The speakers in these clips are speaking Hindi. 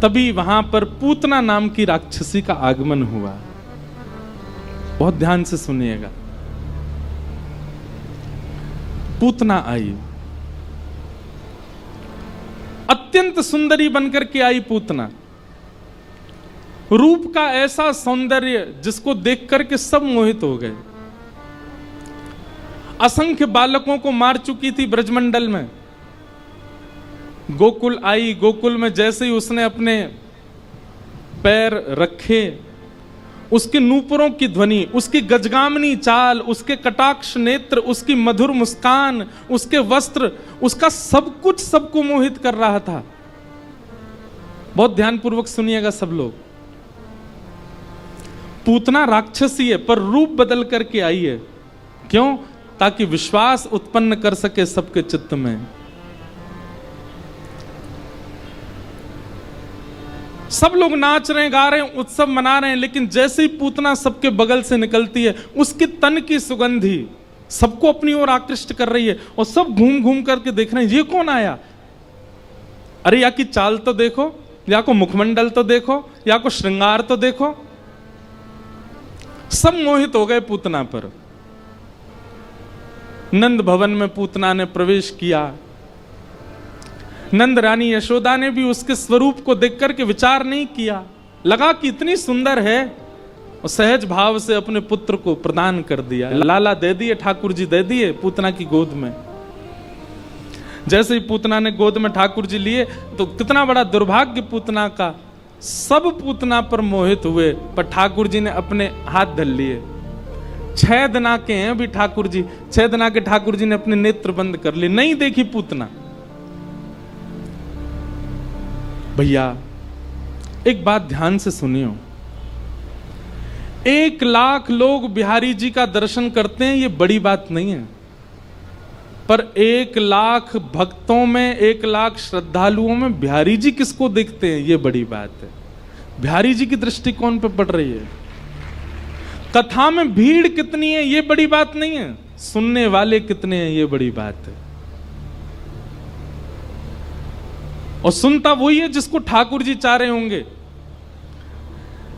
तभी वहां पर पूतना नाम की राक्षसी का आगमन हुआ। बहुत ध्यान से सुनिएगा। पूतना आई, अत्यंत सुंदरी बनकर के आई पूतना। रूप का ऐसा सौंदर्य जिसको देख करके सब मोहित हो गए। असंख्य बालकों को मार चुकी थी ब्रजमंडल में। गोकुल आई, गोकुल में जैसे ही उसने अपने पैर रखे, उसके नूपुरों की ध्वनि, उसकी गजगामिनी चाल, उसके कटाक्ष नेत्र, उसकी मधुर मुस्कान, उसके वस्त्र, उसका सब कुछ सबको मोहित कर रहा था। बहुत ध्यानपूर्वक सुनिएगा सब लोग। पूतना राक्षसी है पर रूप बदल करके आई है। क्यों? ताकि विश्वास उत्पन्न कर सके सबके चित्त में। सब लोग नाच रहे हैं, गा रहे हैं, उत्सव मना रहे हैं, लेकिन जैसे ही पूतना सबके बगल से निकलती है, उसकी तन की सुगंधी सबको अपनी ओर आकृष्ट कर रही है। और सब घूम घूम करके देख रहे हैं ये कौन आया। अरे या की चाल तो देखो, या को मुखमंडल तो देखो, या को श्रृंगार तो देखो। सब मोहित हो गए पूतना पर। नंद भवन में पूतना ने प्रवेश किया। नंद रानी यशोदा ने भी उसके स्वरूप को देख करके विचार नहीं किया, लगा कि इतनी सुंदर है, और सहज भाव से अपने पुत्र को प्रदान कर दिया। लाला दे दिए, ठाकुर जी दे दिए पूतना की गोद में। जैसे ही पूतना ने गोद में ठाकुर जी लिए तो कितना बड़ा दुर्भाग्य पूतना का। सब पूतना पर मोहित हुए, पर ठाकुर जी ने अपने हाथ धर लिए। 6 दिना के हैं अभी ठाकुर जी, 6 दिना के ठाकुर जी ने अपने नेत्र बंद कर लिए, नहीं देखी पूतना। भैया एक बात ध्यान से सुनियो, 1 लाख लोग बिहारी जी का दर्शन करते हैं, ये बड़ी बात नहीं है। पर 1 लाख भक्तों में, 1 लाख श्रद्धालुओं में बिहारी जी किसको देखते हैं, ये बड़ी बात है। बिहारी जी की दृष्टि कौन पे पड़ रही है। कथा में भीड़ कितनी है ये बड़ी बात नहीं है, सुनने वाले कितने हैं ये बड़ी बात है। और सुनता वही है जिसको ठाकुर जी चाह रहे होंगे।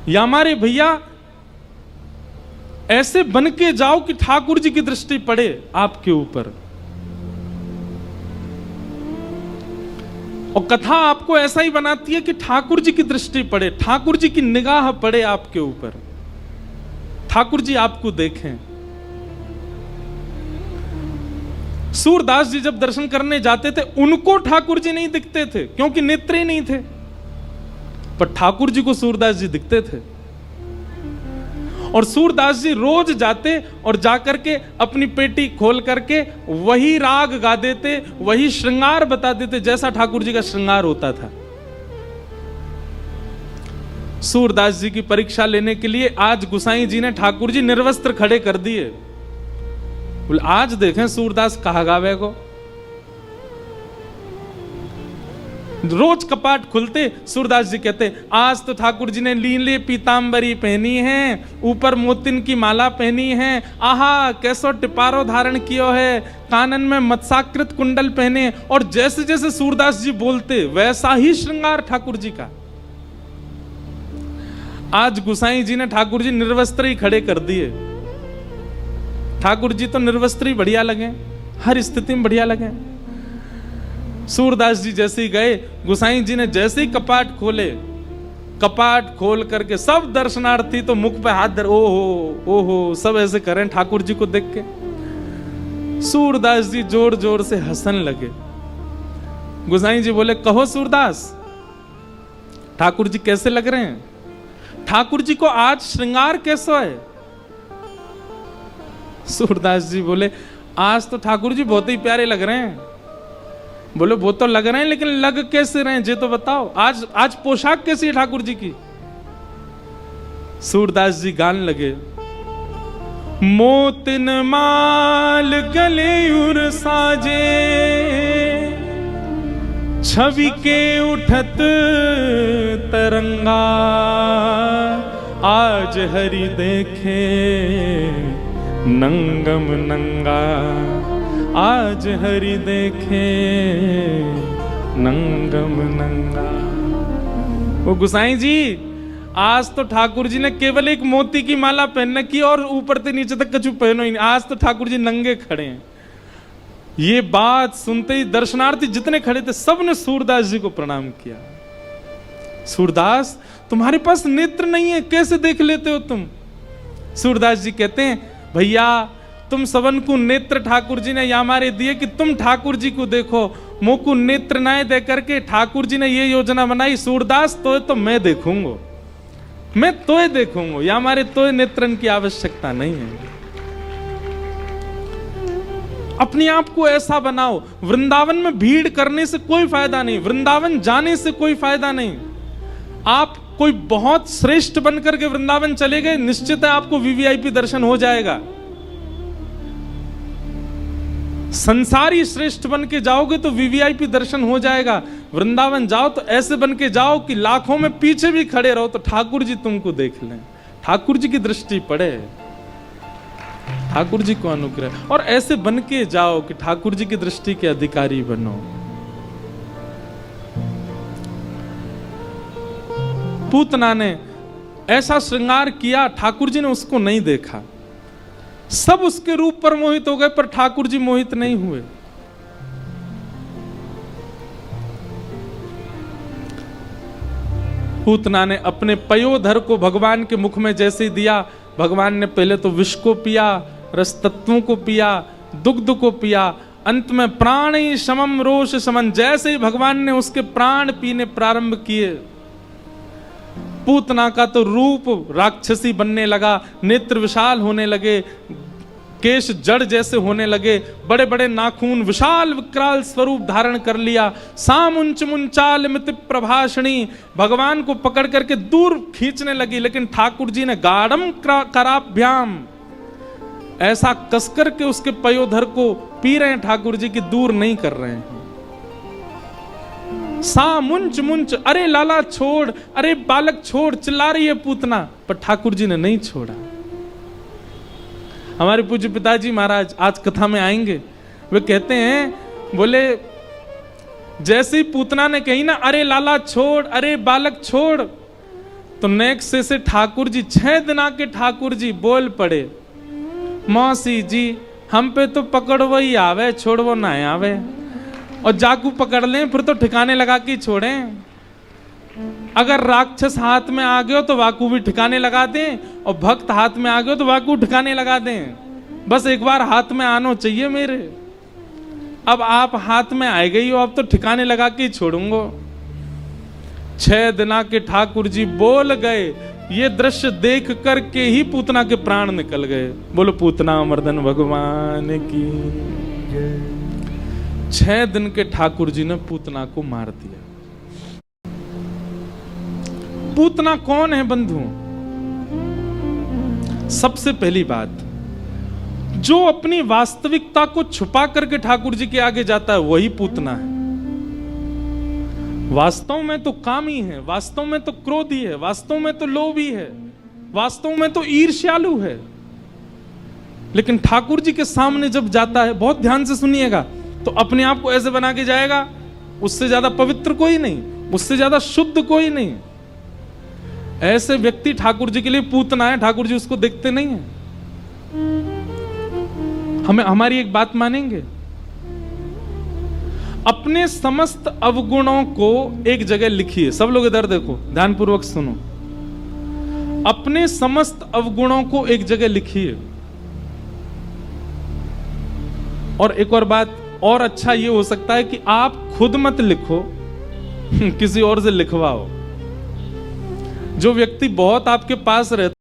या हमारे भैया ऐसे बन के जाओ कि ठाकुर जी की दृष्टि पड़े आपके ऊपर। और कथा आपको ऐसा ही बनाती है कि ठाकुर जी की दृष्टि पड़े, ठाकुर जी की निगाह पड़े आपके ऊपर, ठाकुर जी आपको देखें। सूरदास जी जब दर्शन करने जाते थे उनको ठाकुर जी नहीं दिखते थे क्योंकि नेत्र ही नहीं थे, पर ठाकुर जी को सूरदास जी दिखते थे। और सूरदास जी रोज जाते और जाकर के अपनी पेटी खोल करके वही राग गा देते, वही श्रृंगार बता देते जैसा ठाकुर जी का श्रृंगार होता था। सूरदास जी की परीक्षा लेने के लिए आज गुसाई जी ने ठाकुर जी निर्वस्त्र खड़े कर दिए। बोले आज देखें सूरदास कहा गावे को। रोज कपाट खुलते सूरदास जी कहते आज तो ठाकुर जी ने लीले पीतांबरी पहनी है, ऊपर मोतिन की माला पहनी है, आहा कैसो टिपारो धारण कियो है, कानन में मत्साकृत कुंडल पहने। और जैसे जैसे सूरदास जी बोलते वैसा ही श्रृंगार ठाकुर जी का। आज गुसाई जी ने ठाकुर जी निर्वस्त्र ही खड़े कर दिए। ठाकुर जी तो निर्वस्त्र ही बढ़िया लगे, हर स्थिति में बढ़िया लगे। सूरदास जी जैसे ही गए, गुसाई जी ने जैसे ही कपाट खोले, कपाट खोल करके सब दर्शनार्थी तो मुख पे हाथ धर, ओहो ओहो सब ऐसे करें ठाकुर जी को देख के। सूरदास जी जोर जोर से हंसने लगे। गुसाई जी बोले कहो सूरदास ठाकुर जी कैसे लग रहे हैं, ठाकुर जी को आज श्रृंगार कैसा है। सूरदास जी बोले आज तो ठाकुर जी बहुत ही प्यारे लग रहे हैं। बोले वो तो लग रहे हैं लेकिन लग कैसे रहे हैं ये तो बताओ, आज पोशाक कैसी है ठाकुर जी की। सूरदास जी गान लगे, मोतिन माल गले उर साजे, छवि के उठत तरंगा, आज हरि देखे नंगम नंगा, आज हरि देखे नंगम नंगा। वो गुसाई जी, आज तो ठाकुर जी ने केवल एक मोती की माला पहन की और ऊपर से नीचे तक कछु पहनो ही नहीं, आज तो ठाकुर जी नंगे खड़े हैं। ये बात सुनते ही दर्शनार्थी जितने खड़े थे सबने सूरदास जी को प्रणाम किया। सूरदास, तुम्हारे पास नेत्र नहीं है, कैसे देख लेते हो तुम? सूरदास जी कहते हैं, भैया तुम सबन को नेत्र ठाकुर जी ने यहाँ हमारे दिए कि तुम ठाकुर जी को देखो, मोको नेत्र ना दे करके ठाकुर जी ने ये योजना बनाई, सूरदास तो मैं देखूंगा, मैं तोय देखूंगा, या हमारे तोय नेत्रन की आवश्यकता नहीं है। अपने आप को ऐसा बनाओ। वृंदावन में भीड़ करने से कोई फायदा नहीं, वृंदावन जाने से कोई फायदा नहीं। आप कोई बहुत श्रेष्ठ बनकर के वृंदावन चले गए, निश्चित है आपको वीवीआईपी दर्शन हो जाएगा। संसारी श्रेष्ठ बन के जाओगे तो वीवीआईपी दर्शन हो जाएगा। वृंदावन जाओ तो ऐसे बन के जाओ कि लाखों में पीछे भी खड़े रहो तो ठाकुर जी तुमको देख लें, ठाकुर जी की दृष्टि पड़े, ठाकुर जी को अनुग्रह, और ऐसे बन के जाओ कि ठाकुर जी की दृष्टि के अधिकारी बनो। पूतना ने ऐसा श्रृंगार किया, ठाकुर जी ने उसको नहीं देखा। सब उसके रूप पर मोहित हो गए पर ठाकुर जी मोहित नहीं हुए। पूतना ने अपने पयोधर को भगवान के मुख में जैसे दिया, भगवान ने पहले तो विष को पिया, रस तत्वों को पिया, दुग्ध को पिया, अंत में प्राण ही समम रोष समन, जैसे ही भगवान ने उसके प्राण पीने प्रारंभ किए, पूतना का तो रूप राक्षसी बनने लगा, नेत्र विशाल होने लगे, केश जड़ जैसे होने लगे, बड़े बड़े नाखून, विशाल विकराल स्वरूप धारण कर लिया। सामुंच मुंचाल मित प्रभाषणी, भगवान को पकड़ करके दूर खींचने लगी, लेकिन ठाकुर जी ने गाढ़म कराभ्याम, ऐसा कसकर के उसके पयोधर को पी रहे हैं ठाकुर जी की, दूर नहीं कर रहे हैं। सा मुंच मुंच, अरे लाला छोड़, अरे बालक छोड़, चिल्ला रही है पूतना, पर ठाकुर जी ने नहीं छोड़ा। हमारे पूज्य पिताजी महाराज आज कथा में आएंगे, वे कहते हैं, बोले जैसे ही पूतना ने कही ना अरे लाला छोड़, अरे बालक छोड़, तो नेक्स्ट से ठाकुर जी 6 दिन के ठाकुर जी बोल पड़े, मौसी जी हम पे तो पकड़ो ही आवे, छोड़ो ना आवे, और जाकू पकड़ लें फिर तो ठिकाने लगा के छोड़ें। अगर राक्षस हाथ में आ गए तो वाकू भी ठिकाने लगा दें, और भक्त हाथ में आ गए तो वाकू ठिकाने लगा दें। बस एक बार हाथ में आना चाहिए मेरे। अब आप हाथ में आए गई हो, अब तो ठिकाने लगा के ही छोड़ूंगा। 6 दिन के ठाकुर जी बोल गए, ये दृश्य देख करके ही पूतना के प्राण निकल गए। बोलो पूतना मर्दन भगवान की। 6 दिन के ठाकुर जी ने पूतना को मार दिया। पूतना कौन है बंधु? सबसे पहली बात, जो अपनी वास्तविकता को छुपा करके ठाकुर जी के आगे जाता है वही पूतना है। वास्तव में तो कामी है, वास्तव में तो क्रोधी है, वास्तव में तो लोभी है, वास्तव में तो ईर्ष्यालु है, लेकिन ठाकुर जी के सामने जब जाता है, बहुत ध्यान से सुनिएगा, तो अपने आप को ऐसे बना के जाएगा, उससे ज्यादा पवित्र कोई नहीं, उससे ज्यादा शुद्ध कोई नहीं। ऐसे व्यक्ति ठाकुर जी के लिए पूतना है, ठाकुर जी उसको देखते नहीं है। हमें हमारी एक बात मानेंगे, अपने समस्त अवगुणों को एक जगह लिखिए। सब लोग इधर देखो, ध्यानपूर्वक सुनो। अपने समस्त अवगुणों को एक जगह लिखिए। और एक और बात, और अच्छा ये हो सकता है कि आप खुद मत लिखो, किसी और से लिखवाओ। जो व्यक्ति बहुत आपके पास रहता